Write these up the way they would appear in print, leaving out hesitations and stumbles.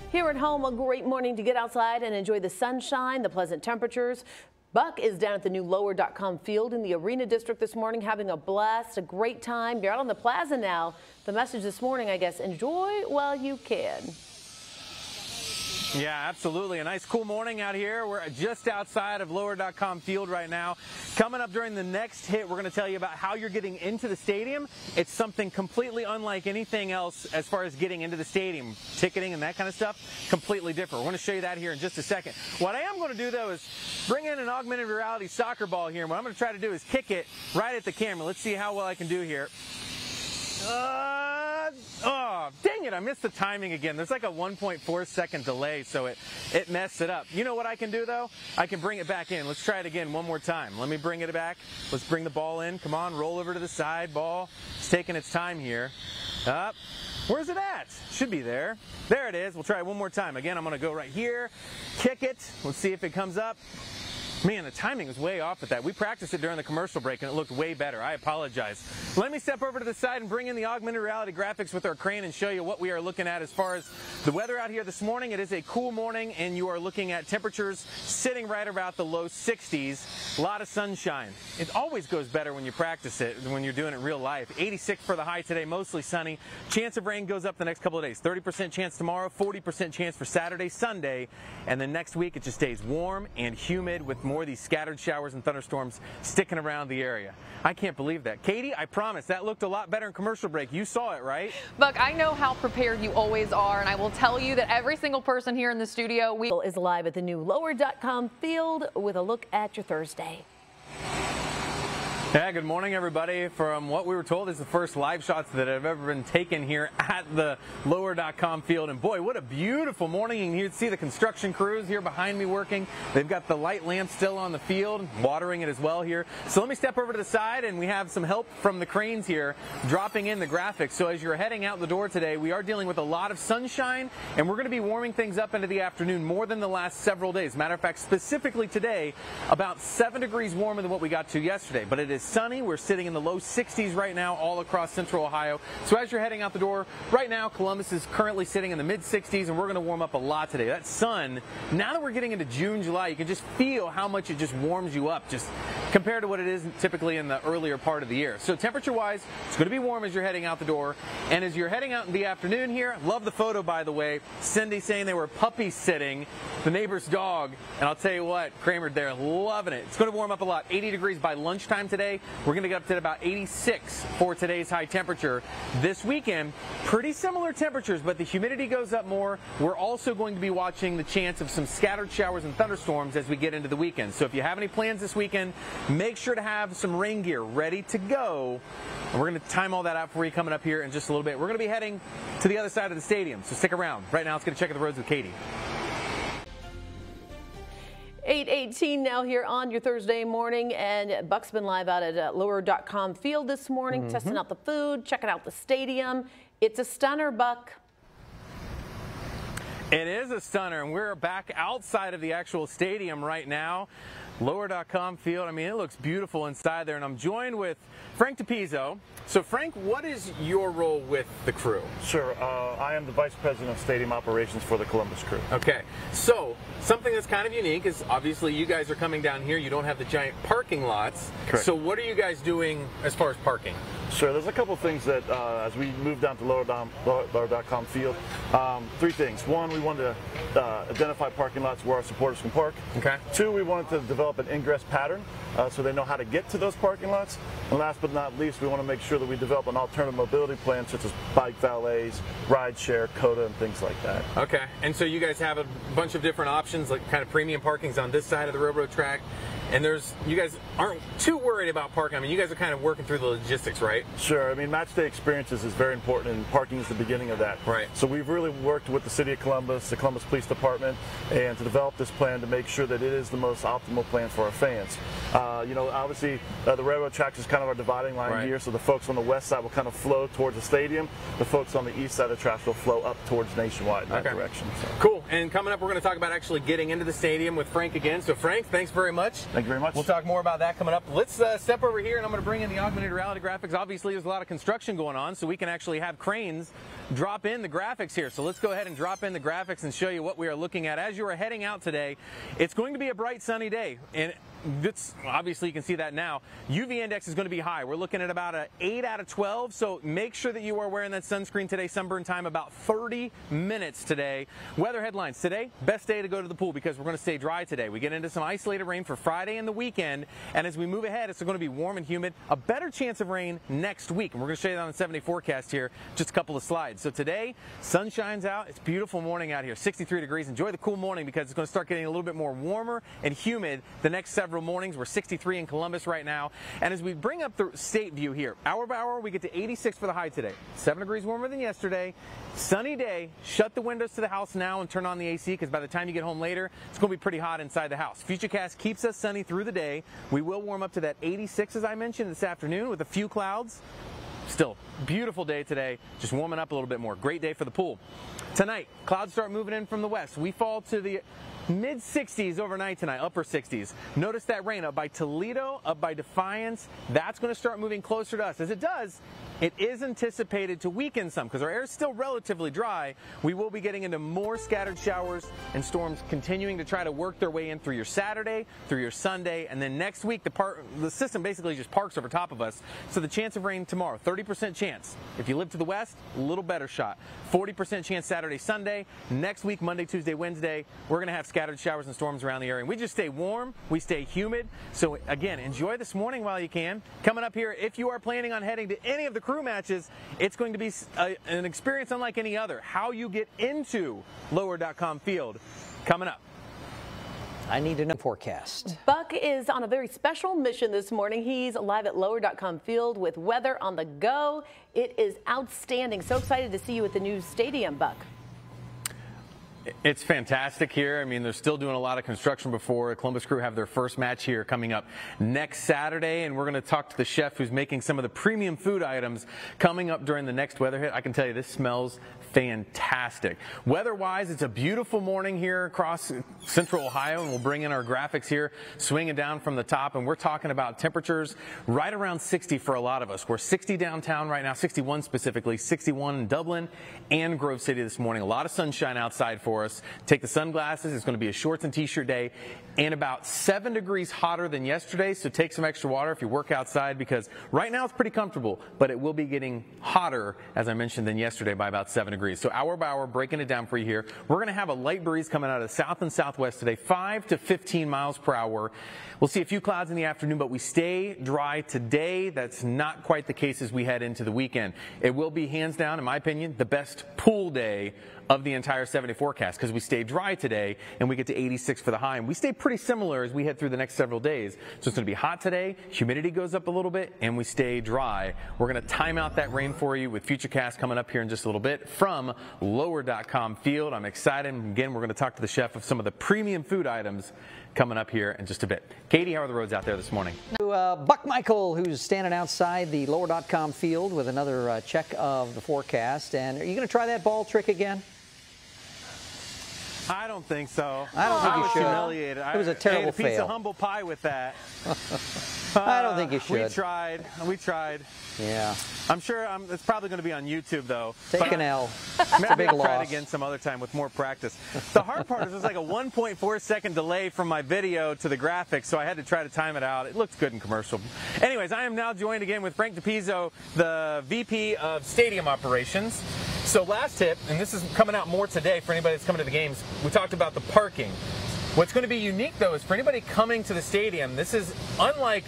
Here at home, a great morning to get outside and enjoy the sunshine, the pleasant temperatures. Buck is down at the new lower.com field in the Arena District this morning, having a blast, a great time. You're out on the plaza now. The message this morning, I guess, enjoy while you can. Yeah, absolutely. A nice cool morning out here. We're just outside of lower.com field right now. Coming up during the next hit, we're going to tell you about how you're getting into the stadium. It's something completely unlike anything else as far as getting into the stadium. Ticketing and that kind of stuff, completely different. We're going to show you that here in just a second. What I am going to do, though, is bring in an augmented reality soccer ball here. What I'm going to try to do is kick it right at the camera. Let's see how well I can do here. Oh, dang it, I missed the timing again. There's like a 1.4 second delay, so it messed it up. You know what I can do, though? I can bring it back in. Let's try it again one more time. Let me bring it back. Let's bring the ball in. Come on, roll over to the side. Ball. It's taking its time here. Up. Where's it at? Should be there. There it is. We'll try it one more time. Again, I'm going to go right here, kick it. Let's see if it comes up. Man, the timing is way off with that. We practiced it during the commercial break, and it looked way better. I apologize. Let me step over to the side and bring in the augmented reality graphics with our crane and show you what we are looking at as far as the weather out here this morning. It is a cool morning, and you are looking at temperatures sitting right about the low 60s. A lot of sunshine. It always goes better when you practice it than when you're doing it in real life. 86 for the high today, mostly sunny. Chance of rain goes up the next couple of days. 30% chance tomorrow, 40% chance for Saturday, Sunday, and then next week it just stays warm and humid with more of these scattered showers and thunderstorms sticking around the area. I can't believe that. Katie, I promise, that looked a lot better in commercial break. You saw it, right? Buck, I know how prepared you always are, and I will tell you that every single person here in the studio is live at the new lower.com field with a look at your Thursday. Yeah, good morning, everybody. From what we were told, is the first live shots that have ever been taken here at the lower.com field. And boy, what a beautiful morning. You can see the construction crews here behind me working. They've got the light lamp still on the field, watering it as well here. So let me step over to the side, and we have some help from the cranes here dropping in the graphics. So as you're heading out the door today, we are dealing with a lot of sunshine, and we're going to be warming things up into the afternoon more than the last several days. Matter of fact, specifically today, about 7 degrees warmer than what we got to yesterday. But it is sunny. We're sitting in the low 60s right now all across central Ohio. So as you're heading out the door, right now Columbus is currently sitting in the mid 60s, and we're going to warm up a lot today. That sun, now that we're getting into June, July, you can just feel how much it just warms you up just compared to what it is typically in the earlier part of the year. So temperature wise, it's going to be warm as you're heading out the door. And as you're heading out in the afternoon here, love the photo, by the way. Cindy saying they were puppy sitting the neighbor's dog, and I'll tell you what, Kramer there loving it. It's going to warm up a lot. 80 degrees by lunchtime today. We're going to get up to about 86 for today's high temperature. This weekend, pretty similar temperatures, but the humidity goes up more. We're also going to be watching the chance of some scattered showers and thunderstorms as we get into the weekend. So if you have any plans this weekend, make sure to have some rain gear ready to go. And we're going to time all that out for you coming up here in just a little bit. We're going to be heading to the other side of the stadium, so stick around. Right now, let's get a check of the roads with Katie. 8:18 now here on your Thursday morning, and Buck's been live out at lower.com field this morning, testing out the food, checking out the stadium. It's a stunner, Buck. It is a stunner, and we're back outside of the actual stadium right now. Lower.com field, I mean, it looks beautiful inside there, and I'm joined with Frank DePizzo. So Frank, what is your role with the crew? Sure, I am the Vice President of Stadium Operations for the Columbus crew. Okay, so something that's kind of unique is obviously you guys are coming down here, you don't have the giant parking lots. Correct. So what are you guys doing as far as parking? Sure, there's a couple of things that as we move down to lower.com field, 3 things. 1, we wanted to identify parking lots where our supporters can park. Okay. 2, we wanted to develop an ingress pattern so they know how to get to those parking lots. And last but not least, we want to make sure that we develop an alternative mobility plan such as bike valets, ride share, CODA, and things like that. Okay, and so you guys have a bunch of different options, like kind of premium parking's on this side of the railroad track. And you guys aren't too worried about parking. I mean, you guys are kind of working through the logistics, right? Sure. I mean, match day experiences is very important, and parking is the beginning of that. Right. So we've really worked with the City of Columbus, the Columbus Police Department, and to develop this plan to make sure that it is the most optimal plan for our fans. You know, obviously the railroad tracks is kind of our dividing line here, so the folks on the west side will kind of flow towards the stadium. The folks on the east side of the tracks will flow up towards Nationwide in that direction. So. Cool. And coming up, we're going to talk about actually getting into the stadium with Frank again. So Frank, thanks very much. Thank you very much. We'll talk more about that coming up. Let's step over here, and I'm going to bring in the augmented reality graphics. Obviously, there's a lot of construction going on, so we can actually have cranes drop in the graphics here. So let's go ahead and drop in the graphics and show you what we are looking at. As you are heading out today, it's going to be a bright sunny day, and it's, obviously you can see that now. UV index is going to be high. We're looking at about an 8 out of 12, so make sure that you are wearing that sunscreen today. Sunburn time about 30 minutes today. Weather headlines today, best day to go to the pool because we're going to stay dry today. We get into some isolated rain for Friday and the weekend, and as we move ahead, it's going to be warm and humid. A better chance of rain next week, and we're going to show you that on the 7-day forecast here, just a couple of slides. So today, sun shines out. It's a beautiful morning out here, 63 degrees. Enjoy the cool morning because it's going to start getting a little bit more warmer and humid the next several mornings. We're 63 in Columbus right now. And as we bring up the state view here, hour by hour, we get to 86 for the high today. 7 degrees warmer than yesterday. Sunny day. Shut the windows to the house now and turn on the AC because by the time you get home later, it's going to be pretty hot inside the house. Futurecast keeps us sunny through the day. We will warm up to that 86 as I mentioned this afternoon with a few clouds. Still, beautiful day today, just warming up a little bit more. Great day for the pool. Tonight, clouds start moving in from the west. We fall to the mid-60s overnight tonight, upper 60s. Notice that rain up by Toledo, up by Defiance. That's going to start moving closer to us. As it does, it is anticipated to weaken some because our air is still relatively dry. We will be getting into more scattered showers and storms continuing to try to work their way in through your Saturday, through your Sunday, and then next week the system basically just parks over top of us. So the chance of rain tomorrow, 30% chance. If you live to the west, a little better shot. 40% chance Saturday, Sunday. Next week, Monday, Tuesday, Wednesday, we're going to have scattered showers and storms around the area. And we just stay warm, we stay humid. So again, enjoy this morning while you can. Coming up here, if you are planning on heading to any of the crew matches, it's going to be an experience unlike any other. How you get into lower.com field coming up. I need to know forecast. Buck is on a very special mission this morning. He's live at lower.com field with weather on the go. It is outstanding. So excited to see you at the new stadium, Buck. It's fantastic here. I mean, they're still doing a lot of construction before. Columbus Crew have their first match here coming up next Saturday, and we're going to talk to the chef who's making some of the premium food items coming up during the next weather hit. I can tell you this smells fantastic. Weather-wise, it's a beautiful morning here across central Ohio, and we'll bring in our graphics here, swinging down from the top, and we're talking about temperatures right around 60 for a lot of us. We're 60 downtown right now, 61 specifically, 61 in Dublin and Grove City this morning. A lot of sunshine outside for us. Take the sunglasses. It's going to be a shorts and t-shirt day and about 7 degrees hotter than yesterday, so take some extra water if you work outside because right now it's pretty comfortable, but it will be getting hotter, as I mentioned, than yesterday by about 7 degrees. So hour by hour, breaking it down for you here. We're going to have a light breeze coming out of the south and southwest today, 5 to 15 miles per hour. We'll see a few clouds in the afternoon, but we stay dry today. That's not quite the case as we head into the weekend. It will be, hands down, in my opinion, the best pool day of the entire 7-day forecast because we stay dry today and we get to 86 for the high, and we stay pretty similar as we head through the next several days. So it's going to be hot today, humidity goes up a little bit, and we stay dry. We're going to time out that rain for you with Futurecast coming up here in just a little bit from lower.com field. I'm excited. Again, we're going to talk to the chef of some of the premium food items coming up here in just a bit. Katie, how are the roads out there this morning? Buck Michael, who's standing outside the lower.com field with another check of the forecast. And are you going to try that ball trick again? I don't think so. I don't think you should. Humiliated. It was a terrible fail. I ate a piece fail. of humble pie with that. I don't think you should. We tried. We tried. Yeah. I'm sure it's probably going to be on YouTube, though. Take an L. It's a big loss. Try it again some other time with more practice. The hard part is there's like a 1.4-second delay from my video to the graphics, so I had to try to time it out. It looked good in commercial. Anyways, I am now joined again with Frank DePizzo, the VP of Stadium Operations. So last tip, and this is coming out more today for anybody that's coming to the games, we talked about the parking. What's going to be unique, though, is for anybody coming to the stadium, this is unlike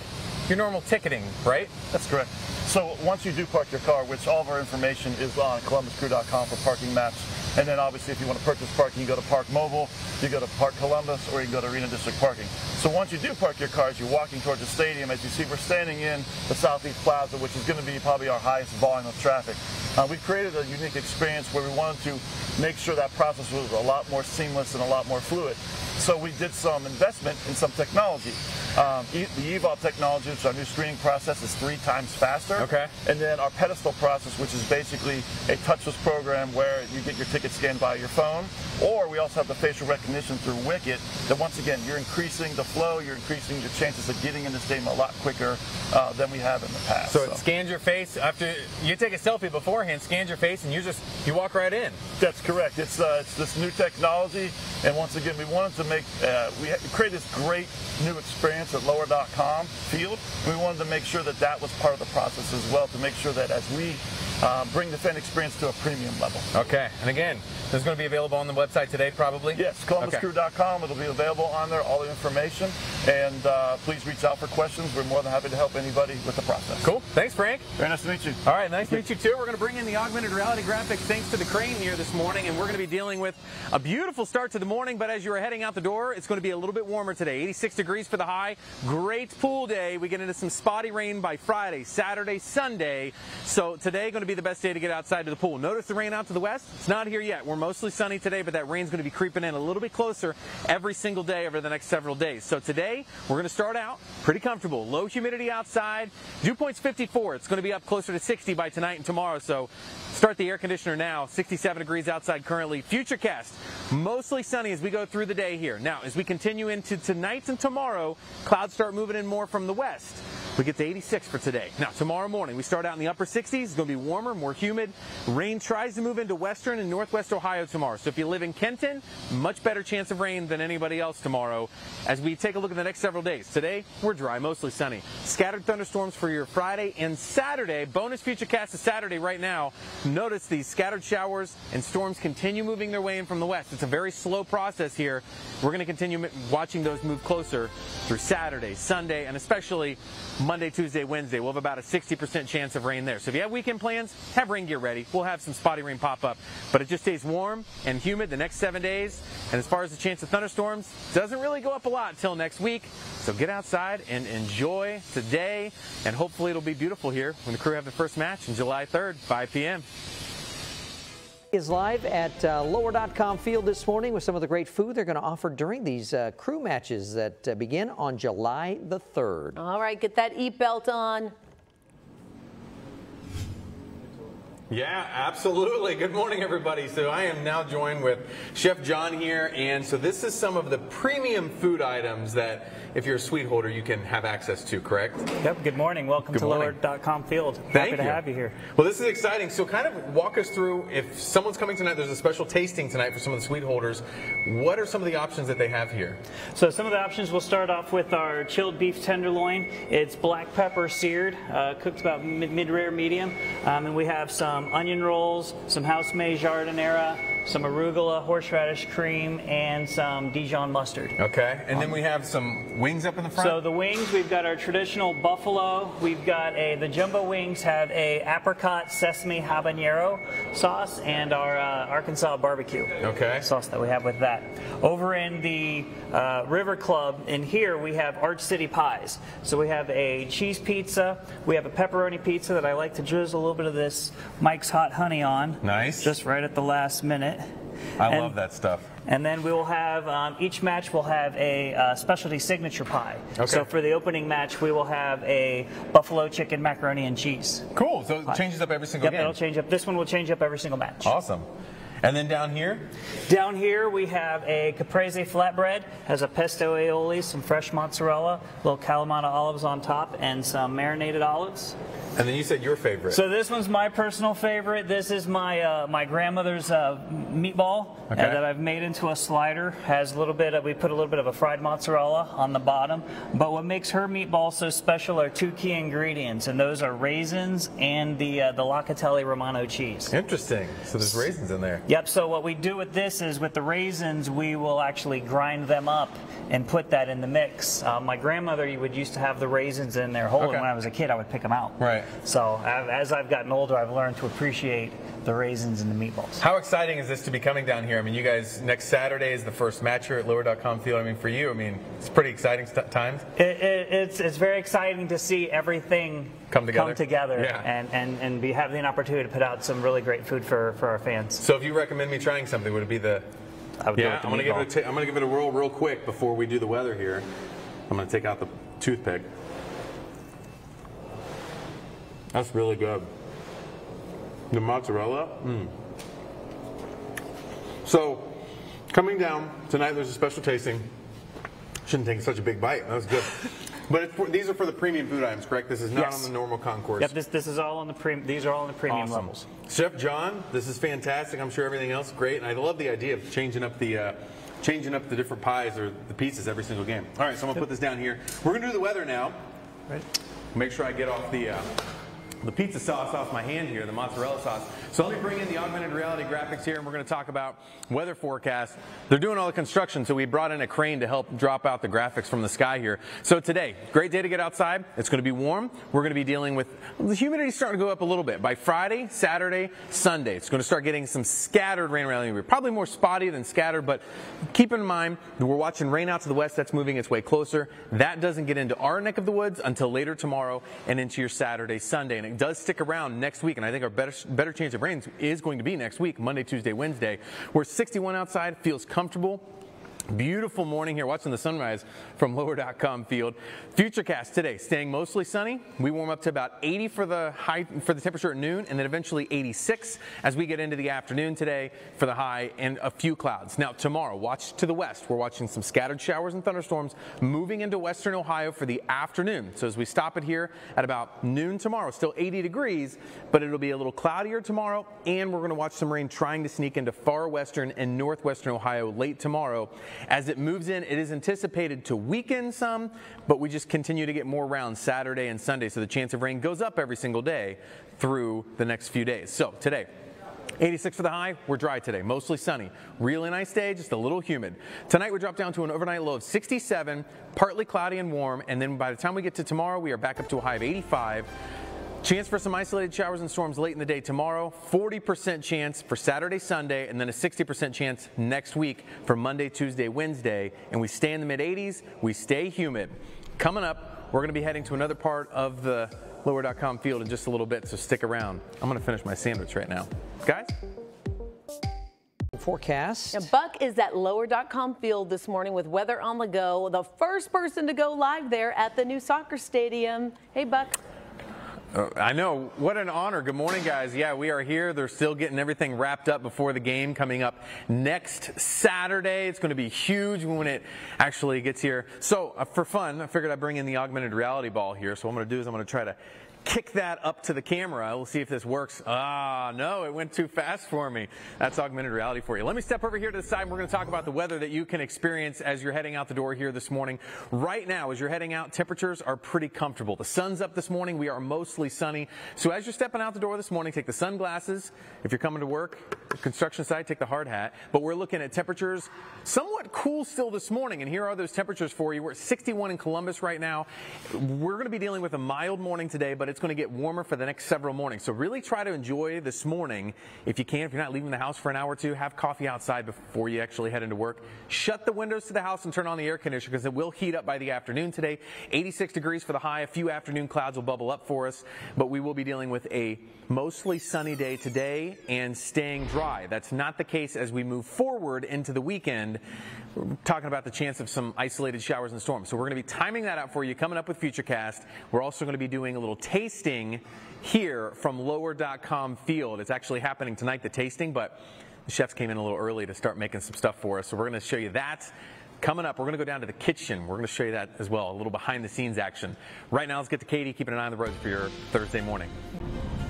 your normal ticketing, right? That's correct. So once you do park your car, which all of our information is on columbuscrew.com for parking maps, and then obviously if you want to purchase parking, you go to Park Mobile, you go to Park Columbus, or you can go to Arena District Parking. So once you do park your cars, you're walking towards the stadium. As you see, we're standing in the Southeast Plaza, which is going to be probably our highest volume of traffic. We've created a unique experience where we wanted to make sure that process was a lot more seamless and a lot more fluid. So we did some investment in some technology. The EVOL technology, which is our new screening process, is 3 times faster. Okay. And then our pedestal process, which is basically a touchless program where you get your ticket scanned by your phone, or we also have the facial recognition through Wicket, that once again, you're increasing the flow, you're increasing your chances of getting in the stadium a lot quicker than we have in the past. So it scans your face after you take a selfie beforehand, scans your face, and you walk right in. That's correct. It's this new technology, and once again, we wanted to make we created this great new experience at lower.com field, and we wanted to make sure that that was part of the process as well, to make sure that as we bring the fan experience to a premium level. Okay, and again, this is going to be available on the website today, probably? Yes, ColumbusCrew.com. It'll be available on there, all the information, and please reach out for questions. We're more than happy to help anybody with the process. Cool. Thanks, Frank. Very nice to meet you. All right, nice to meet you too. We're going to bring in the augmented reality graphics thanks to the crane here this morning, and we're going to be dealing with a beautiful start to the morning, but as you are heading out the door, it's going to be a little bit warmer today. 86 degrees for the high. Great pool day. We get into some spotty rain by Friday, Saturday, Sunday. So today going to be the best day to get outside to the pool. Notice the rain out to the west. It's not here yet. We're mostly sunny today, but that rain's going to be creeping in a little bit closer every single day over the next several days. So today we're going to start out pretty comfortable. Low humidity outside. Dew point's 54. It's going to be up closer to 60 by tonight and tomorrow. So start the air conditioner now. 67 degrees outside currently. Futurecast, mostly sunny as we go through the day here. Now, as we continue into tonight and tomorrow, clouds start moving in more from the west. We get to 86 for today. Now, tomorrow morning, we start out in the upper 60s. It's going to be warmer, more humid. Rain tries to move into western and northwest Ohio tomorrow. So if you live in Kenton, much better chance of rain than anybody else tomorrow as we take a look at the next several days. Today, we're dry, mostly sunny. Scattered thunderstorms for your Friday and Saturday. Bonus futurecast is Saturday right now. Notice these scattered showers and storms continue moving their way in from the west. It's a very slow process here. We're going to continue watching those move closer through Saturday, Sunday, and especially Monday, Tuesday, Wednesday. We'll have about a 60% chance of rain there. So if you have weekend plans, have rain gear ready. We'll have some spotty rain pop up. But it just stays warm and humid the next 7 days. And as far as the chance of thunderstorms, doesn't really go up a lot till next week. So get outside and enjoy today. And hopefully it'll be beautiful here when the Crew have the first match on July 3rd, 5 p.m. Is live at lower.com field this morning with some of the great food they're going to offer during these Crew matches that begin on July the 3rd. All right, get that eat belt on. Yeah, absolutely. Good morning, everybody. So I am now joined with Chef John here, and so this is some of the premium food items that if you're a suite holder, you can have access to, correct? Yep, good morning. Welcome to lower.com field. Happy to have you here. Well, this is exciting. So kind of walk us through, if someone's coming tonight, there's a special tasting tonight for some of the suite holders. What are some of the options that they have here? So some of the options, we'll start off with our chilled beef tenderloin. It's black pepper seared, cooked about mid-rare medium. And we have some onion rolls, some house-made jardinera, some arugula, horseradish cream, and some Dijon mustard. Okay, and then we have some wings up in the front? So the wings, we've got our traditional buffalo. We've got the jumbo wings have a apricot sesame habanero sauce and our Arkansas barbecue sauce that we have with that. Over in the River Club, in here we have Arch City pies. So we have a cheese pizza, we have a pepperoni pizza that I like to drizzle a little bit of this Mike's Hot Honey on. Nice. Just right at the last minute. I love that stuff. And then we will have, each match will have a specialty signature pie. Okay. So for the opening match, we will have a buffalo chicken macaroni and cheese. Cool, so it changes up every single game. It'll change up. This one will change up every single match. Awesome. And then down here? Down here we have a Caprese Flatbread, has a pesto aioli, some fresh mozzarella, little Kalamata olives on top, and some marinated olives. And then you said your favorite. So this one's my personal favorite. This is my my grandmother's meatball that I've made into a slider. Has a little bit of, we put a little bit of a fried mozzarella on the bottom. But what makes her meatball so special are 2 key ingredients, and those are raisins and the Locatelli Romano cheese. Interesting. So there's raisins in there. Yep. So what we do with this is with the raisins, we will actually grind them up and put that in the mix. My grandmother used to have the raisins in there whole, and when I was a kid, I would pick them out. Right. So as I've gotten older, I've learned to appreciate the raisins and the meatballs. How exciting is this to be coming down here? I mean, you guys, next Saturday is the first match here at lower.com field. I mean, for you, I mean, it's pretty exciting times. It's very exciting to see everything come together yeah. and be having an opportunity to put out some really great food for our fans. So if you recommend me trying something, would it be the... I would go with the I'm going to give it a whirl real quick before we do the weather here. I'm going to take out the toothpick. That's really good. The mozzarella. So, coming down tonight, there's a special tasting. Shouldn't take such a big bite. That was good. But these are for the premium food items, correct? This is not on the normal concourse. Yep, this is all on the these are all on the premium levels. Chef John, this is fantastic. I'm sure everything else is great, and I love the idea of changing up the different pies or the pieces every single game. All right, so I'm gonna put this down here. We're gonna do the weather now. Right. Make sure I get off the pizza sauce off my hand here, the mozzarella sauce. So let me bring in the augmented reality graphics here, and we're going to talk about weather forecast. They're doing all the construction, so we brought in a crane to help drop out the graphics from the sky here. So today, great day to get outside. It's going to be warm. We're going to be dealing with the humidity starting to go up a little bit. By Friday, Saturday, Sunday, it's going to start getting some scattered rain around here. Probably more spotty than scattered, but keep in mind that we're watching rain out to the west. That's moving its way closer. That doesn't get into our neck of the woods until later tomorrow and into your Saturday, Sunday. And it does stick around next week, and I think our better chance of rain is going to be next week, Monday, Tuesday, Wednesday. We're 61 outside, feels comfortable. Beautiful morning here, watching the sunrise from lower.com field. Futurecast today, staying mostly sunny. We warm up to about 80 for the temperature at noon, and then eventually 86 as we get into the afternoon today for the high, and a few clouds. Now tomorrow, watch to the west. We're watching some scattered showers and thunderstorms moving into western Ohio for the afternoon. So as we stop it here at about noon tomorrow, still 80 degrees, but it'll be a little cloudier tomorrow, and we're going to watch some rain trying to sneak into far western and northwestern Ohio late tomorrow. As it moves in, it is anticipated to weaken some, but we just continue to get more rounds Saturday and Sunday, so the chance of rain goes up every single day through the next few days. So today, 86 for the high. We're dry today, mostly sunny. Really nice day, just a little humid. Tonight we drop down to an overnight low of 67, partly cloudy and warm, and then by the time we get to tomorrow, we are back up to a high of 85. Chance for some isolated showers and storms late in the day tomorrow, 40% chance for Saturday, Sunday, and then a 60% chance next week for Monday, Tuesday, Wednesday. And we stay in the mid-80s, we stay humid. Coming up, we're going to be heading to another part of the lower.com field in just a little bit, so stick around. I'm going to finish my sandwich right now. Guys? Forecast. Now, Buck is at lower.com field this morning with weather on the go. The first person to go live there at the new soccer stadium. Hey, Buck. I know. What an honor. Good morning, guys. Yeah, we are here. They're still getting everything wrapped up before the game coming up next Saturday. It's going to be huge when it actually gets here. So, for fun, I figured I'd bring in the augmented reality ball here. So what I'm going to do is I'm going to try to kick that up to the camera. We'll see if this works. No, it went too fast for me. That's augmented reality for you. Let me step over here to the side, and we're going to talk about the weather that you can experience as you're heading out the door here this morning. Right now, as you're heading out, temperatures are pretty comfortable. The sun's up this morning. We are mostly sunny. So as you're stepping out the door this morning, take the sunglasses. If you're coming to work, construction site, take the hard hat. But we're looking at temperatures somewhat cool still this morning, and here are those temperatures for you. We're at 61 in Columbus right now. We're going to be dealing with a mild morning today, but it's going to get warmer for the next several mornings. So really try to enjoy this morning if you can. If you're not leaving the house for an hour or two, have coffee outside before you actually head into work. Shut the windows to the house and turn on the air conditioner because it will heat up by the afternoon today. 86 degrees for the high. A few afternoon clouds will bubble up for us, but we will be dealing with a mostly sunny day today and staying dry. That's not the case as we move forward into the weekend. We're talking about the chance of some isolated showers and storms. So we're going to be timing that out for you coming up with Futurecast. We're also going to be doing a little tasting here from lower.com field. It's actually happening tonight, the tasting, but the chefs came in a little early to start making some stuff for us. So we're going to show you that. Coming up, we're going to go down to the kitchen. We're going to show you that as well, a little behind-the-scenes action. Right now, let's get to Katie, keeping an eye on the road for your Thursday morning.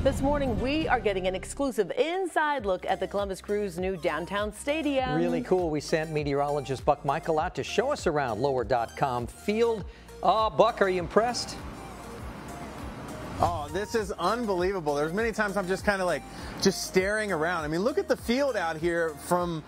This morning, we are getting an exclusive inside look at the Columbus Crew's new downtown stadium. Really cool. We sent meteorologist Buck Michael out to show us around lower.com field. Buck, are you impressed? Oh, this is unbelievable. There's many times I'm just kind of like just staring around. I mean, look at the field out here. From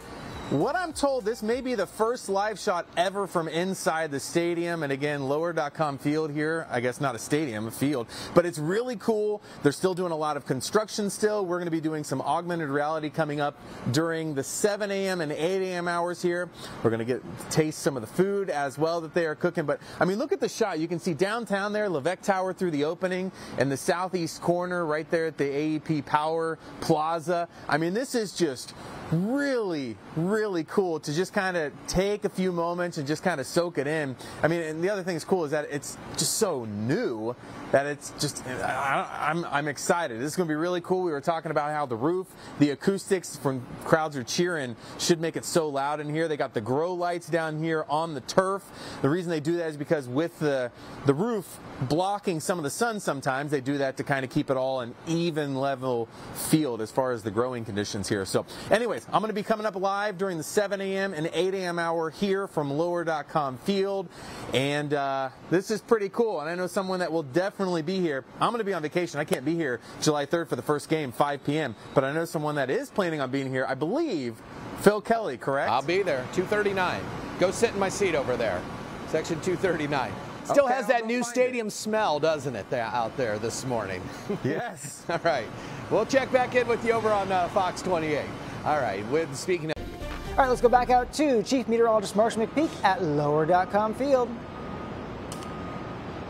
what I'm told, this may be the first live shot ever from inside the stadium. And again, lower.com field here. I guess not a stadium, a field. But it's really cool. They're still doing a lot of construction still. We're going to be doing some augmented reality coming up during the 7 a.m. and 8 a.m. hours here. We're going to taste some of the food as well that they are cooking. But, I mean, look at the shot. You can see downtown there, Levesque Tower through the opening, and the southeast corner right there at the AEP Power Plaza. I mean, this is just really, really cool to just kind of take a few moments and just kind of soak it in. I mean, and the other thing that's cool is that it's just so new that it's just, I'm excited. This is going to be really cool. We were talking about how the roof, the acoustics from crowds are cheering should make it so loud in here. They got the grow lights down here on the turf. The reason they do that is because with the roof blocking some of the sun sometimes, they do that to kind of keep it all an even level field as far as the growing conditions here. So anyways, I'm going to be coming up live during the 7 a.m. and 8 a.m. hour here from lower.com field. And this is pretty cool. And I know someone that will definitely be here. I'm going to be on vacation. I can't be here July 3rd for the first game, 5 p.m. But I know someone that is planning on being here. I believe Phil Kelly, correct? I'll be there, 239. Go sit in my seat over there, section 239. Still has that new stadium smell, doesn't it, out there this morning? Yes. All right. We'll check back in with you over on Fox 28. All right. Speaking of... All right, let's go back out to Chief Meteorologist Marshall McPeek at lower.com field.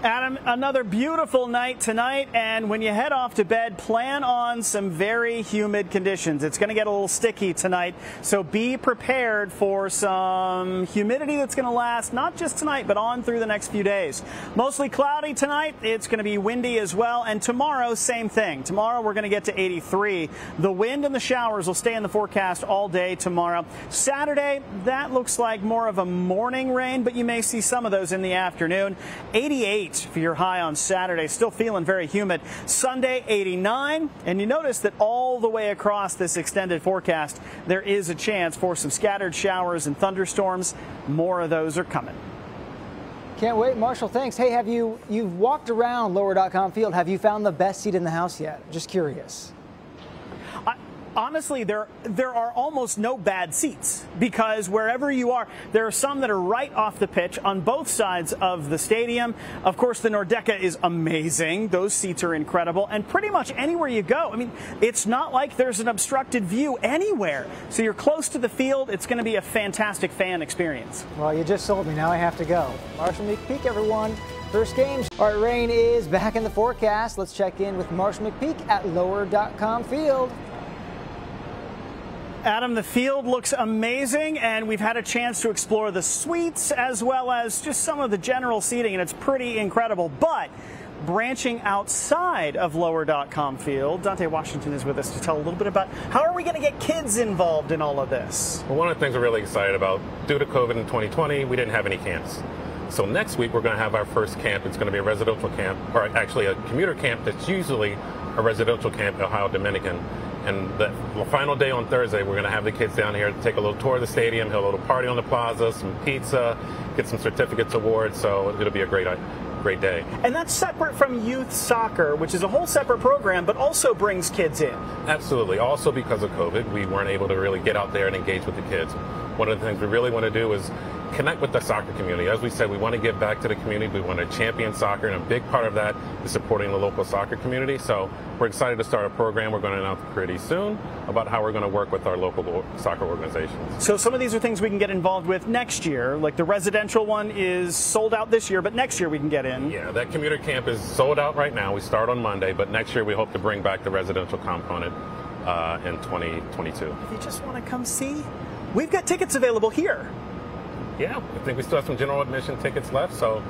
Adam, another beautiful night tonight, and when you head off to bed, plan on some very humid conditions. It's going to get a little sticky tonight, so be prepared for some humidity that's going to last not just tonight, but on through the next few days. Mostly cloudy tonight. It's going to be windy as well, and tomorrow, same thing. Tomorrow, we're going to get to 83. The wind and the showers will stay in the forecast all day tomorrow. Saturday, that looks like more of a morning rain, but you may see some of those in the afternoon. 88 for your high on Saturday. Still feeling very humid. Sunday, 89. And you notice that all the way across this extended forecast, there is a chance for some scattered showers and thunderstorms. More of those are coming. Can't wait. Marshall, thanks. Hey, you've walked around lower.com field. Have you found the best seat in the house yet? Just curious. Honestly, there are almost no bad seats because wherever you are, there are some that are right off the pitch on both sides of the stadium. Of course, the Nordeca is amazing. Those seats are incredible. And pretty much anywhere you go, I mean, it's not like there's an obstructed view anywhere. So you're close to the field. It's going to be a fantastic fan experience. Well, you just sold me. Now I have to go. Marshall McPeek, everyone. First game. All right, rain is back in the forecast. Let's check in with Marshall McPeek at lower.com field. Adam, the field looks amazing, and we've had a chance to explore the suites as well as just some of the general seating, and it's pretty incredible. But branching outside of lower.com field, Dante Washington is with us to tell a little bit about how are we going to get kids involved in all of this? Well, one of the things we're really excited about, due to COVID in 2020, we didn't have any camps. So next week we're going to have our first camp. It's going to be a residential camp, or actually a commuter camp that's usually a residential camp in Ohio Dominican. And the final day on Thursday, we're going to have the kids down here to take a little tour of the stadium, have a little party on the plaza, some pizza, get some certificates, awards. So it'll be a great day. And that's separate from youth soccer, which is a whole separate program, but also brings kids in. Absolutely. Also because of COVID, we weren't able to really get out there and engage with the kids. One of the things we really want to do is connect with the soccer community. As we said, we want to give back to the community. We want to champion soccer, and a big part of that is supporting the local soccer community. So we're excited to start a program we're going to announce pretty soon about how we're going to work with our local soccer organizations. So some of these are things we can get involved with next year. Like the residential one is sold out this year, but next year we can get in. Yeah, that commuter camp is sold out right now. We start on Monday, but next year we hope to bring back the residential component in 2022. If you just want to come see, we've got tickets available here. Yeah, I think we still have some general admission tickets left, so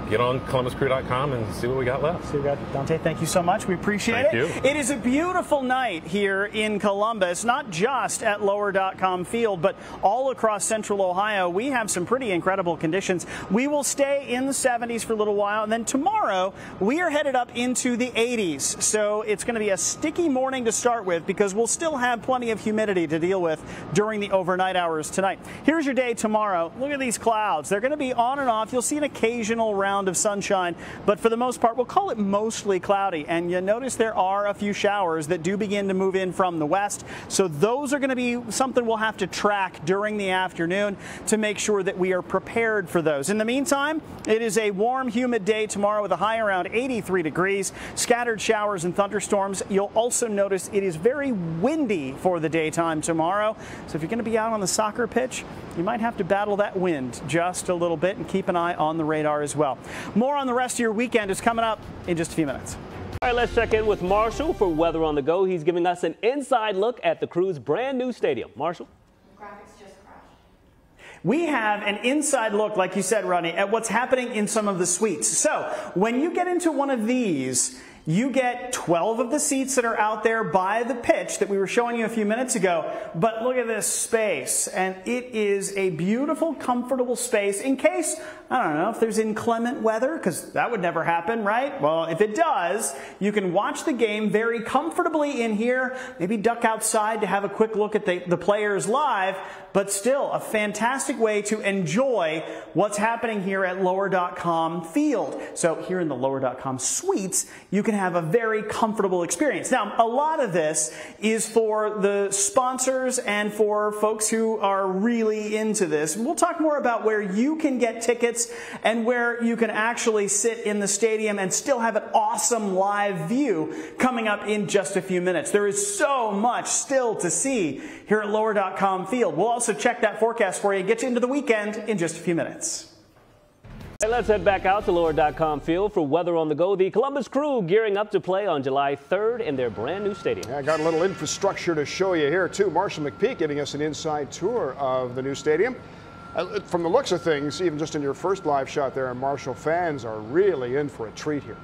get on columbuscrew.com and see what we got left. Dante, thank you so much. We appreciate it. Thank you. It is a beautiful night here in Columbus, not just at lower.com field, but all across central Ohio. We have some pretty incredible conditions. We will stay in the 70s for a little while, and then tomorrow we are headed up into the 80s. So it's going to be a sticky morning to start with because we'll still have plenty of humidity to deal with during the overnight hours tonight. Here's your day tomorrow. Look at these clouds. They're going to be on and off. You'll see an occasional round of sunshine, but for the most part, we'll call it mostly cloudy. And you notice there are a few showers that do begin to move in from the west. So those are going to be something we'll have to track during the afternoon to make sure that we are prepared for those. In the meantime, it is a warm, humid day tomorrow with a high around 83 degrees, scattered showers and thunderstorms. You'll also notice it is very windy for the daytime tomorrow. So if you're going to be out on the soccer pitch, you might have to battle that wind just a little bit and keep an eye on the radar as well. More on the rest of your weekend is coming up in just a few minutes. All right, let's check in with Marshall for Weather on the Go. He's giving us an inside look at the Crew's brand new stadium. Marshall? We have an inside look, like you said, Ronnie, at what's happening in some of the suites. So when you get into one of these, you get 12 of the seats that are out there by the pitch that we were showing you a few minutes ago. But look at this space. And it is a beautiful, comfortable space in case, I don't know, if there's inclement weather, because that would never happen, right? Well, if it does, you can watch the game very comfortably in here, maybe duck outside to have a quick look at the players live, but still a fantastic way to enjoy what's happening here at Lower.com Field. So here in the Lower.com suites, you can have a very comfortable experience. Now, a lot of this is for the sponsors and for folks who are really into this. We'll talk more about where you can get tickets and where you can actually sit in the stadium and still have an awesome live view coming up in just a few minutes. There is so much still to see here at Lower.com Field. We'll also check that forecast for you and get you into the weekend in just a few minutes. Hey, let's head back out to Lower.com Field for Weather on the Go. The Columbus Crew gearing up to play on July 3rd in their brand new stadium. Yeah, I got a little infrastructure to show you here, too. Marshall McPeek giving us an inside tour of the new stadium. From the looks of things, even just in your first live shot there, Marshall fans are really in for a treat here.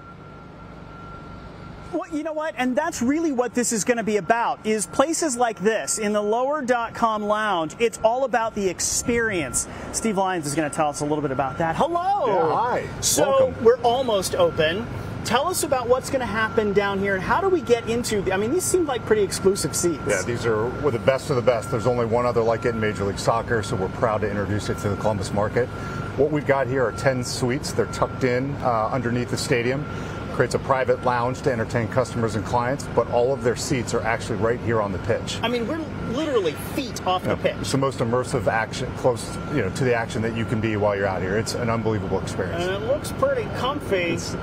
Well, you know what? And that's really what this is going to be about, is places like this in the Lower.com Lounge. It's all about the experience. Steve Lyons is going to tell us a little bit about that. Hello. Yeah, hi. So welcome. We're almost open. Tell us about what's going to happen down here and how do we get into, I mean, these seem like pretty exclusive seats. Yeah, these are the best of the best. There's only one other like it in Major League Soccer, so we're proud to introduce it to the Columbus market. What we've got here are 10 suites. They're tucked in underneath the stadium. Creates a private lounge to entertain customers and clients, but all of their seats are actually right here on the pitch. I mean, we're literally feet off the pitch. It's the most immersive action, close, to the action that you can be while you're out here. It's an unbelievable experience. And it looks pretty comfy. It's,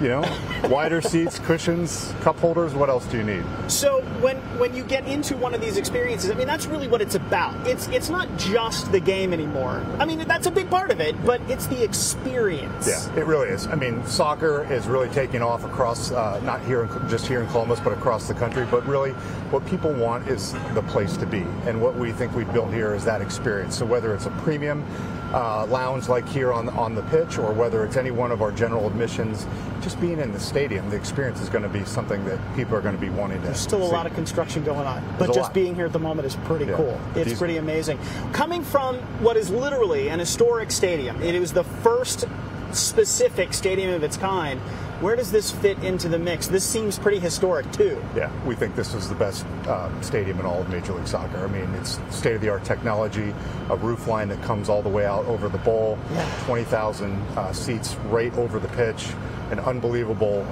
wider seats, cushions, cup holders. What else do you need? So when you get into one of these experiences, I mean, that's really what it's about. It's not just the game anymore. I mean, that's a big part of it, but it's the experience. Yeah, it really is. I mean, soccer is really taking off across, not just here in Columbus, but across the country. But really, what people want is the place to be. And what we think we've built here is that experience. So whether it's a premium lounge like here on the pitch, or whether it's any one of our general admissions, just being in the stadium, the experience is going to be something that people are going to be wanting to see. There's still a lot of construction going on, but just being here at the moment is pretty cool. It's pretty amazing. Coming from what is literally an historic stadium, it was the first specific stadium of its kind. Where does this fit into the mix? This seems pretty historic, too. Yeah, we think this is the best stadium in all of Major League Soccer. I mean, it's state-of-the-art technology, a roof line that comes all the way out over the bowl, 20,000 seats right over the pitch, an unbelievable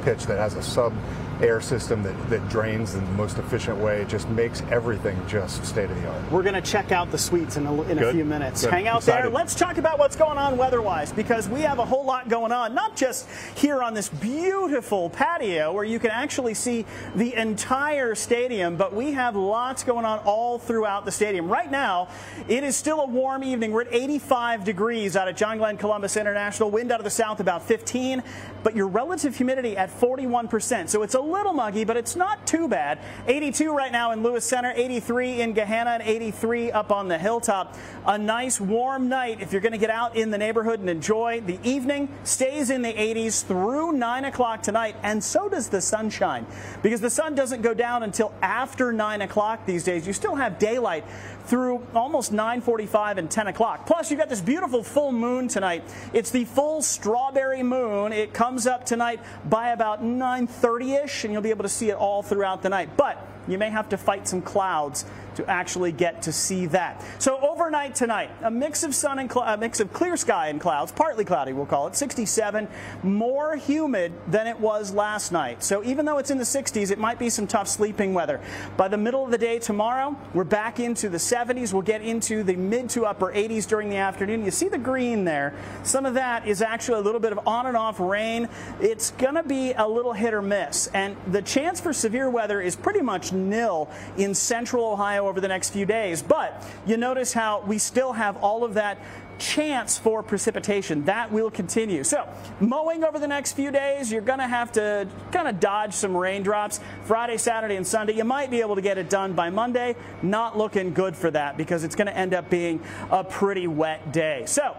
pitch that has a sub-air system that drains in the most efficient way. It just makes everything just state-of-the-art. We're going to check out the suites in a few minutes. Good. Hang out there. Let's talk about what's going on weather-wise, because we have a whole lot going on, not just here on this beautiful patio where you can actually see the entire stadium, but we have lots going on all throughout the stadium. Right now, it is still a warm evening. We're at 85 degrees out at John Glenn Columbus International. Wind out of the south about 15, but your relative humidity at 41%. So it's a little muggy, but it's not too bad. 82 right now in Lewis Center, 83 in Gahanna, and 83 up on the hilltop. A nice warm night if you're going to get out in the neighborhood and enjoy. The evening stays in the 80s through 9 o'clock tonight, and so does the sunshine, because the sun doesn't go down until after 9 o'clock these days. You still have daylight through almost 9:45 and 10 o'clock. Plus, you've got this beautiful full moon tonight. It's the full strawberry moon. It comes up tonight by about 9:30-ish, and you'll be able to see it all throughout the night. But you may have to fight some clouds to actually get to see that. So overnight tonight, a mix of sun and a mix of clear sky and clouds, partly cloudy we'll call it, 67, more humid than it was last night. So even though it's in the 60s, it might be some tough sleeping weather. By the middle of the day tomorrow, we're back into the 70s. We'll get into the mid to upper 80s during the afternoon. You see the green there. Some of that is actually a little bit of on and off rain. It's going to be a little hit or miss. And the chance for severe weather is pretty much nil in central Ohio snow over the next few days. But you notice how we still have all of that chance for precipitation. That will continue. So mowing over the next few days, you're going to have to kind of dodge some raindrops. Friday, Saturday, and Sunday, you might be able to get it done by Monday. Not looking good for that because it's going to end up being a pretty wet day. So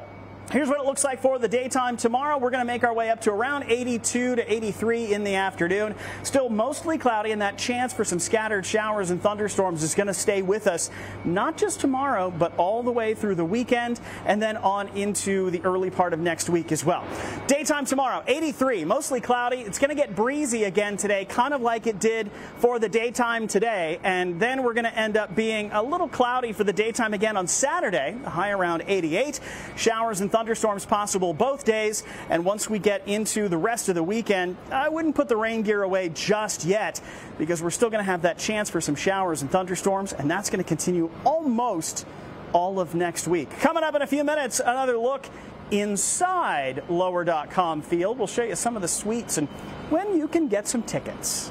here's what it looks like for the daytime tomorrow. We're going to make our way up to around 82 to 83 in the afternoon. Still mostly cloudy, and that chance for some scattered showers and thunderstorms is going to stay with us, not just tomorrow, but all the way through the weekend and then on into the early part of next week as well. Daytime tomorrow, 83, mostly cloudy. It's going to get breezy again today, kind of like it did for the daytime today. And then we're going to end up being a little cloudy for the daytime again on Saturday, a high around 88. Showers and thunderstorms possible both days, and once we get into the rest of the weekend, I wouldn't put the rain gear away just yet because we're still going to have that chance for some showers and thunderstorms, and that's going to continue almost all of next week. Coming up in a few minutes, another look inside Lower.com Field. We'll show you some of the suites and when you can get some tickets.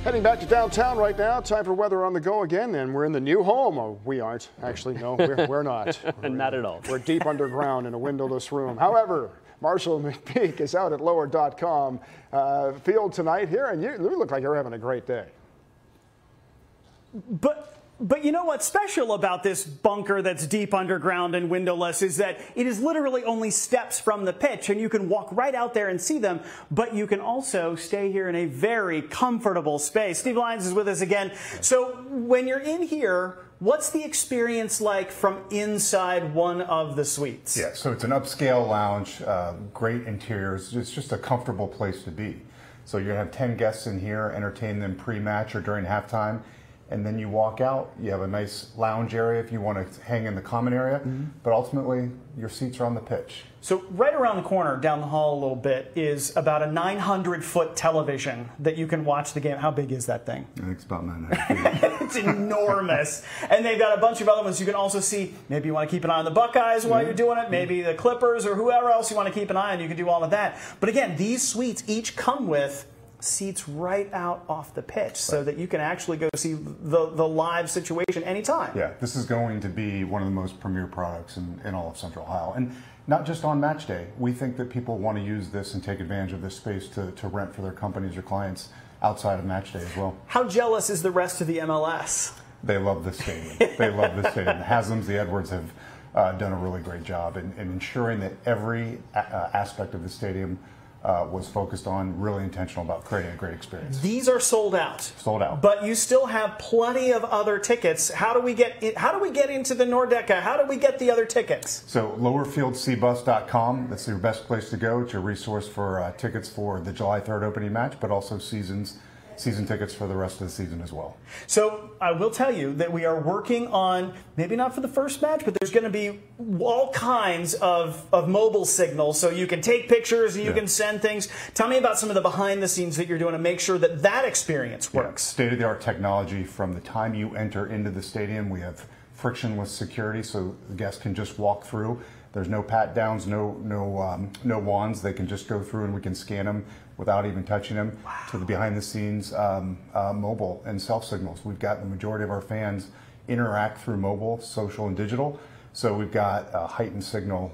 Heading back to downtown right now. Time for weather on the go again, and we're in the new home. Oh, we aren't. Actually, no, we're not. Not at all. We're deep underground in a windowless room. However, Marshall McPeek is out at Lower.com Field tonight here, and you look like you're having a great day. But you know what's special about this bunker that's deep underground and windowless is that it is literally only steps from the pitch, and you can walk right out there and see them, but you can also stay here in a very comfortable space. Steve Lyons is with us again. So when you're in here, what's the experience like from inside one of the suites? Yeah, so it's an upscale lounge, great interiors. It's just a comfortable place to be. So you're going to have 10 guests in here, entertain them pre-match or during halftime. And then you walk out, you have a nice lounge area if you want to hang in the common area, but ultimately your seats are on the pitch. So right around the corner, down the hall a little bit, is about a 900-foot television that you can watch the game. How big is that thing? I think it's about 900 feet. It's enormous. And they've got a bunch of other ones you can also see. Maybe you want to keep an eye on the Buckeyes while you're doing it, maybe the Clippers or whoever else you want to keep an eye on. You can do all of that. But again, these suites each come with seats right out off the pitch so that you can actually go see the live situation anytime. Yeah, this is going to be one of the most premier products in all of Central Ohio. And not just on match day. We think that people want to use this and take advantage of this space to rent for their companies or clients outside of match day as well. How jealous is the rest of the MLS? They love this stadium. They love this stadium. The Haslam's, the Edwards have done a really great job in ensuring that every aspect of the stadium was focused on, really intentional about creating a great experience. These are sold out. Sold out. But you still have plenty of other tickets. How do we get into the Nordeca? How do we get the other tickets? So lowerfieldcbus.com. That's your best place to go. It's your resource for tickets for the July 3rd opening match, but also season tickets for the rest of the season as well. So I will tell you that we are working on, maybe not for the first match, but there's going to be all kinds of mobile signals so you can take pictures and you can send things. Tell me about some of the behind the scenes that you're doing to make sure that that experience works. State-of-the-art technology from the time you enter into the stadium. We have frictionless security so the guests can just walk through. There's no pat downs, no wands. They can just go through and we can scan them without even touching them. To the behind the scenes mobile and self signals. We've got the majority of our fans interact through mobile, social, and digital. So we've got a heightened signal,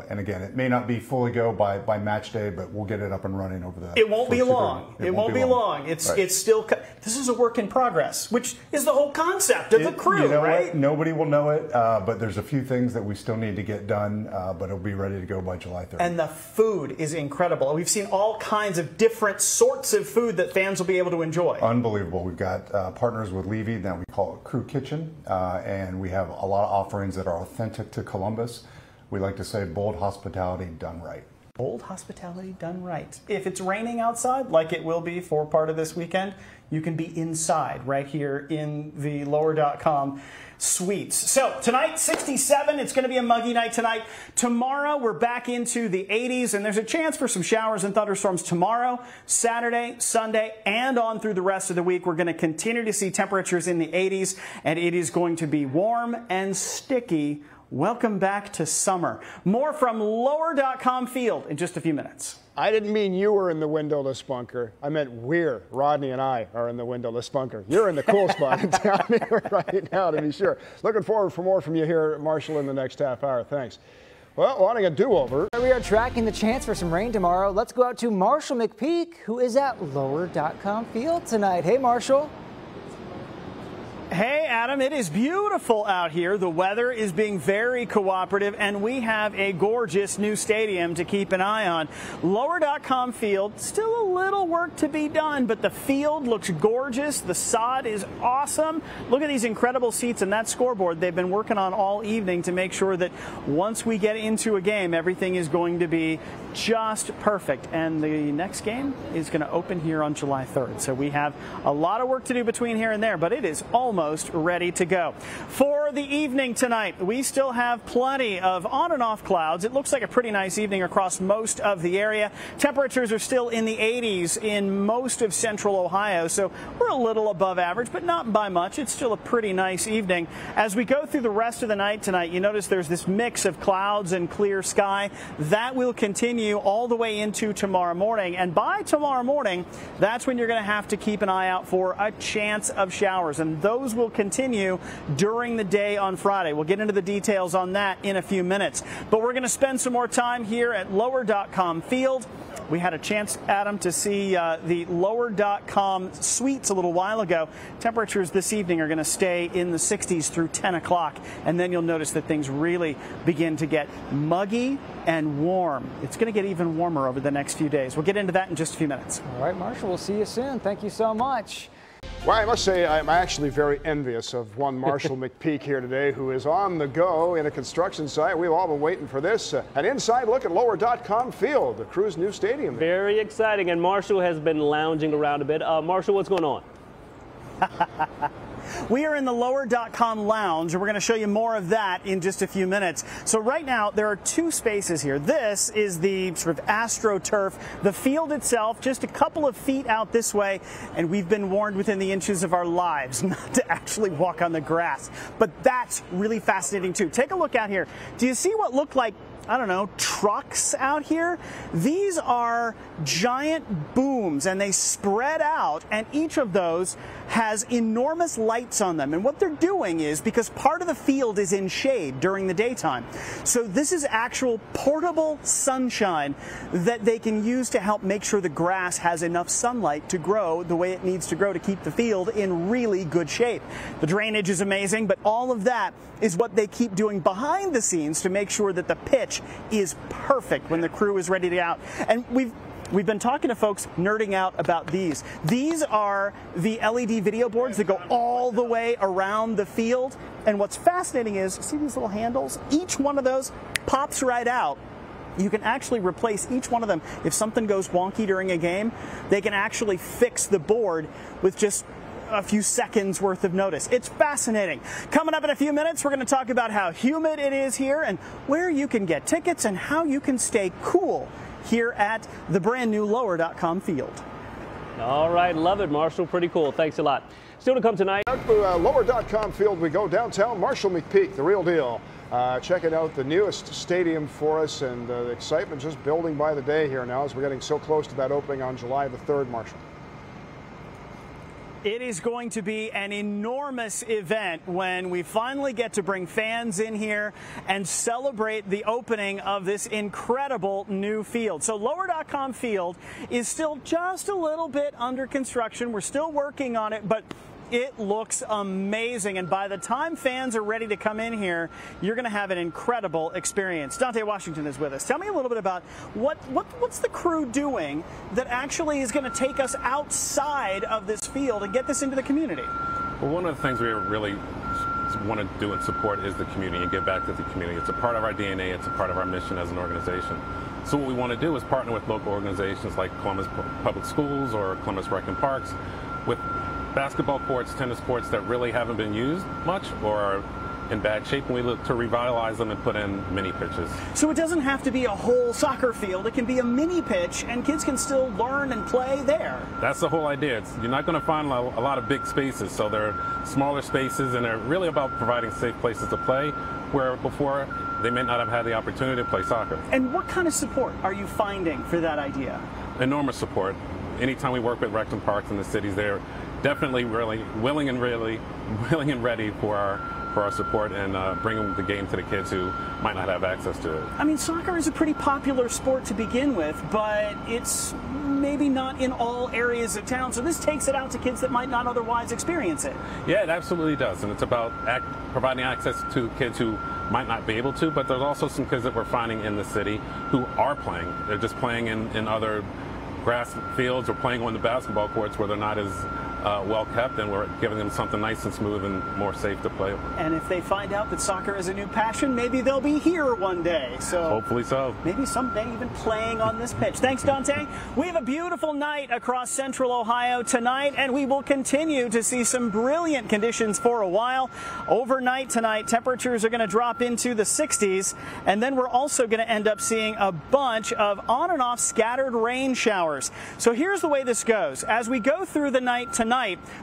and again, it may not be fully go by match day, but we'll get it up and running over the. It won't be long. It won't be long. It's still. This is a work in progress, which is the whole concept of the crew, you know right? What? Nobody will know it, but there's a few things that we still need to get done, but it'll be ready to go by July 3rd. And the food is incredible. We've seen all kinds of different sorts of food that fans will be able to enjoy. Unbelievable. We've got partners with Levy that we call it Crew Kitchen, and we have a lot of offerings that are authentic to Columbus. We like to say bold hospitality done right. Bold hospitality done right. If it's raining outside, like it will be for part of this weekend, you can be inside right here in the Lower.com suites. So tonight, 67. It's going to be a muggy night tonight. Tomorrow, we're back into the 80s, and there's a chance for some showers and thunderstorms tomorrow, Saturday, Sunday, and on through the rest of the week. We're going to continue to see temperatures in the 80s, and it is going to be warm and sticky. Welcome back to summer. More from Lower.com Field in just a few minutes. I didn't mean you were in the windowless bunker. I meant Rodney and I are in the windowless bunker. You're in the cool spot down here right now, to be sure. Looking forward for more from you here, Marshall, in the next half hour. Thanks. Well, wanting a do-over. We are tracking the chance for some rain tomorrow. Let's go out to Marshall McPeek, who is at lower.com field tonight. Hey, Marshall. Hey, Adam, it is beautiful out here. The weather is being very cooperative, and we have a gorgeous new stadium to keep an eye on. Lower.com field, still a little work to be done, but the field looks gorgeous. The sod is awesome. Look at these incredible seats and that scoreboard they've been working on all evening to make sure that once we get into a game, everything is going to be just perfect. And the next game is going to open here on July 3rd. So we have a lot of work to do between here and there, but it is almost ready to go. For the evening tonight, we still have plenty of on and off clouds. It looks like a pretty nice evening across most of the area. Temperatures are still in the 80s in most of central Ohio, so we're a little above average, but not by much. It's still a pretty nice evening. As we go through the rest of the night tonight, you notice there's this mix of clouds and clear sky. That will continue all the way into tomorrow morning, and by tomorrow morning, that's when you're going to have to keep an eye out for a chance of showers, and those will continue during the day on Friday. We'll get into the details on that in a few minutes, but we're going to spend some more time here at lower.com field. We had a chance, Adam, to see the lower.com suites a little while ago. Temperatures this evening are going to stay in the 60s through 10 o'clock, and then you'll notice that things really begin to get muggy and warm. It's going to get even warmer over the next few days. We'll get into that in just a few minutes. All right, Marshall, we'll see you soon. Thank you so much. Well, I must say I'm actually very envious of one Marshall McPeek here today, who is on the go in a construction site. We've all been waiting for this. An inside look at lower.com field, the Crew's new stadium. Very exciting, and Marshall has been lounging around a bit. Marshall, what's going on? We are in the lower.com lounge, and we're going to show you more of that in just a few minutes. So right now, there are two spaces here. This is the sort of AstroTurf. The field itself, just a couple of feet out this way, and we've been warned within the inches of our lives not to actually walk on the grass. But that's really fascinating, too. Take a look out here. Do you see what look like, I don't know, trucks out here? These are giant booms, and they spread out, and each of those has enormous lights on them. And what they're doing is, because part of the field is in shade during the daytime, so this is actual portable sunshine that they can use to help make sure the grass has enough sunlight to grow the way it needs to grow to keep the field in really good shape. The drainage is amazing, but all of that is what they keep doing behind the scenes to make sure that the pitch is perfect when the crew is ready to go out. And we've been talking to folks nerding out about these. These are the LED video boards that go all the way around the field. And what's fascinating is, see these little handles? Each one of those pops right out. You can actually replace each one of them. If something goes wonky during a game, they can actually fix the board with just a few seconds worth of notice. It's fascinating. Coming up in a few minutes, we're going to talk about how humid it is here and where you can get tickets and how you can stay cool here at the brand new lower.com field. All right, love it, Marshall. Pretty cool. Thanks a lot. Still to come tonight. Out to lower.com field we go downtown. Marshall McPeek, the real deal. Checking out the newest stadium for us, and the excitement just building by the day here now as we're getting so close to that opening on July the 3rd, Marshall. It is going to be an enormous event when we finally get to bring fans in here and celebrate the opening of this incredible new field. So lower.com field is still just a little bit under construction. We're still working on it, but it looks amazing, and by the time fans are ready to come in here, you're going to have an incredible experience. Dante Washington is with us. Tell me a little bit about what's the crew doing that actually is going to take us outside of this field and get this into the community? Well, one of the things we really want to do and support is the community and give back to the community. It's a part of our DNA. It's a part of our mission as an organization. So what we want to do is partner with local organizations like Columbus Public Schools or Columbus Rec and Parks with basketball courts, tennis courts that really haven't been used much or are in bad shape, and we look to revitalize them and put in mini pitches. So it doesn't have to be a whole soccer field. It can be a mini pitch, and kids can still learn and play there. That's the whole idea. You're not going to find a lot of big spaces, so they're smaller spaces, and they're really about providing safe places to play, where before they may not have had the opportunity to play soccer. And what kind of support are you finding for that idea? Enormous support. Anytime we work with Rectum Parks in the cities, they're definitely really willing and ready for our support and bringing the game to the kids who might not have access to it. I mean, soccer is a pretty popular sport to begin with, but it's maybe not in all areas of town, so this takes it out to kids that might not otherwise experience it. Yeah, it absolutely does, and it's about providing access to kids who might not be able to, but there's also some kids that we're finding in the city who are playing. They're just playing in other grass fields or playing on the basketball courts where they're not as well kept, and we're giving them something nice and smooth and more safe to play over. And if they find out that soccer is a new passion, maybe they'll be here one day. So hopefully so. Maybe someday even playing on this pitch. Thanks, Dante. We have a beautiful night across central Ohio tonight, and we will continue to see some brilliant conditions for a while. Overnight tonight, temperatures are going to drop into the 60s, and then we're also going to end up seeing a bunch of on and off scattered rain showers. So here's the way this goes. As we go through the night tonight,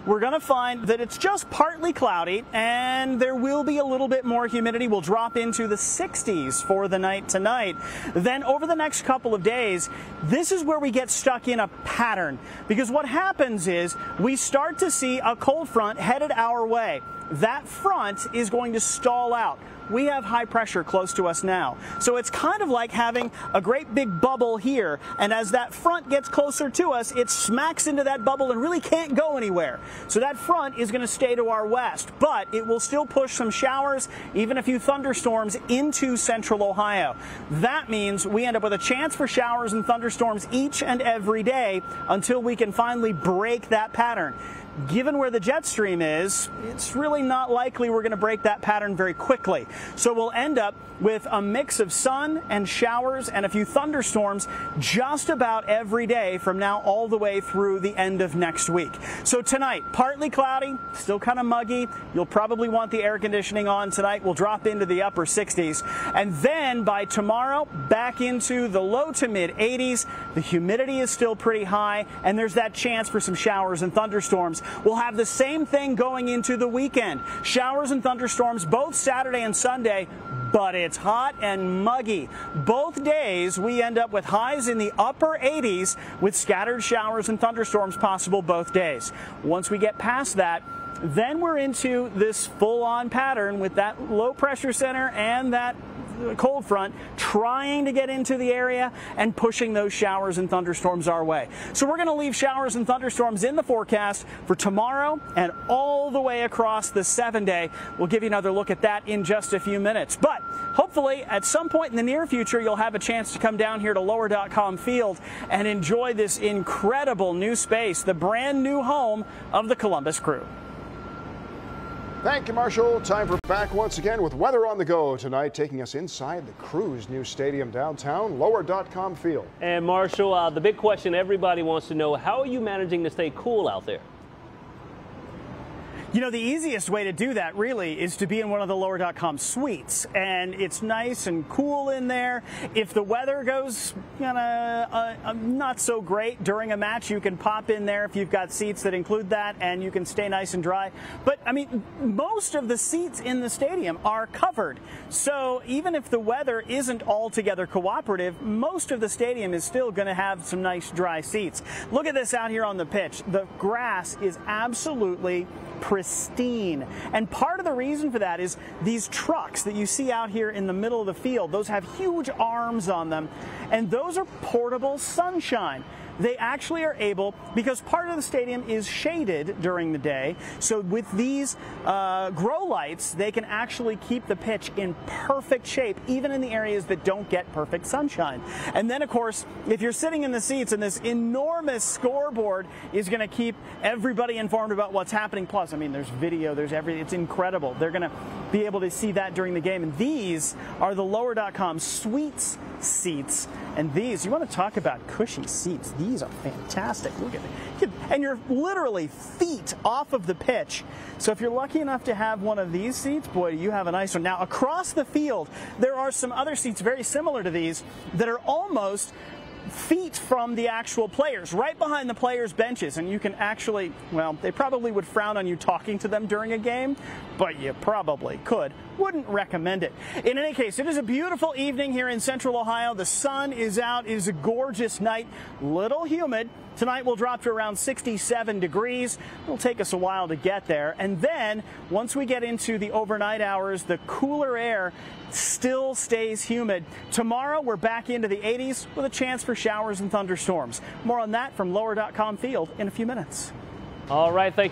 we're going to find that it's just partly cloudy, and there will be a little bit more humidity. We'll drop into the 60s for the night tonight. Then over the next couple of days, this is where we get stuck in a pattern, because what happens is we start to see a cold front headed our way. That front is going to stall out. We have high pressure close to us now. So it's kind of like having a great big bubble here, and as that front gets closer to us, it smacks into that bubble and really can't go anywhere. So that front is going to stay to our west, but it will still push some showers, even a few thunderstorms into central Ohio. That means we end up with a chance for showers and thunderstorms each and every day until we can finally break that pattern. Given where the jet stream is, it's really not likely we're going to break that pattern very quickly. So we'll end up with a mix of sun and showers and a few thunderstorms just about every day from now all the way through the end of next week. So tonight, partly cloudy, still kind of muggy. You'll probably want the air conditioning on tonight. We'll drop into the upper 60s. And then by tomorrow, back into the low to mid 80s. The humidity is still pretty high, and there's that chance for some showers and thunderstorms. We'll have the same thing going into the weekend. Showers and thunderstorms both Saturday and Sunday, but it's hot and muggy. Both days we end up with highs in the upper 80s with scattered showers and thunderstorms possible both days. Once we get past that, then we're into this full-on pattern with that low pressure center and that cold front trying to get into the area and pushing those showers and thunderstorms our way. So we're going to leave showers and thunderstorms in the forecast for tomorrow and all the way across the 7-day. We'll give you another look at that in just a few minutes. But hopefully at some point in the near future, you'll have a chance to come down here to lower.com field and enjoy this incredible new space, the brand new home of the Columbus Crew. Thank you, Marshall. Time for Back once again with weather on the go tonight, taking us inside the Crew's new stadium downtown, lower.com field. And Marshall, the big question everybody wants to know, how are you managing to stay cool out there? You know, the easiest way to do that really is to be in one of the lower.com suites, and it's nice and cool in there. If the weather goes not so great during a match, you can pop in there if you've got seats that include that, and you can stay nice and dry. But I mean, most of the seats in the stadium are covered, so even if the weather isn't altogether cooperative, most of the stadium is still going to have some nice dry seats. Look at this out here on the pitch. The grass is absolutely pristine. And part of the reason for that is these trucks that you see out here in the middle of the field, those have huge arms on them, and those are portable sunshine. They actually are able, because part of the stadium is shaded during the day, so with these grow lights, they can actually keep the pitch in perfect shape, even in the areas that don't get perfect sunshine. And then, of course, if you're sitting in the seats and this enormous scoreboard is going to keep everybody informed about what's happening, plus, I mean, there's video, there's everything, it's incredible. They're going to be able to see that during the game. And these are the lower.com suites seats. And these, you want to talk about cushy seats, these are fantastic. Look at it. And you're literally feet off of the pitch. So if you're lucky enough to have one of these seats, boy, you have a nice one. Now, across the field, there are some other seats very similar to these that are almost feet from the actual players, right behind the players' benches, and you can actually, well, they probably would frown on you talking to them during a game, but you probably could. Wouldn't recommend it. In any case, it is a beautiful evening here in Central Ohio. The sun is out. It is a gorgeous night. Little humid. Tonight we'll drop to around 67 degrees. It'll take us a while to get there. And then once we get into the overnight hours, the cooler air still stays humid. Tomorrow we're back into the 80s with a chance for showers and thunderstorms. More on that from lower.com field in a few minutes. All right, thank you.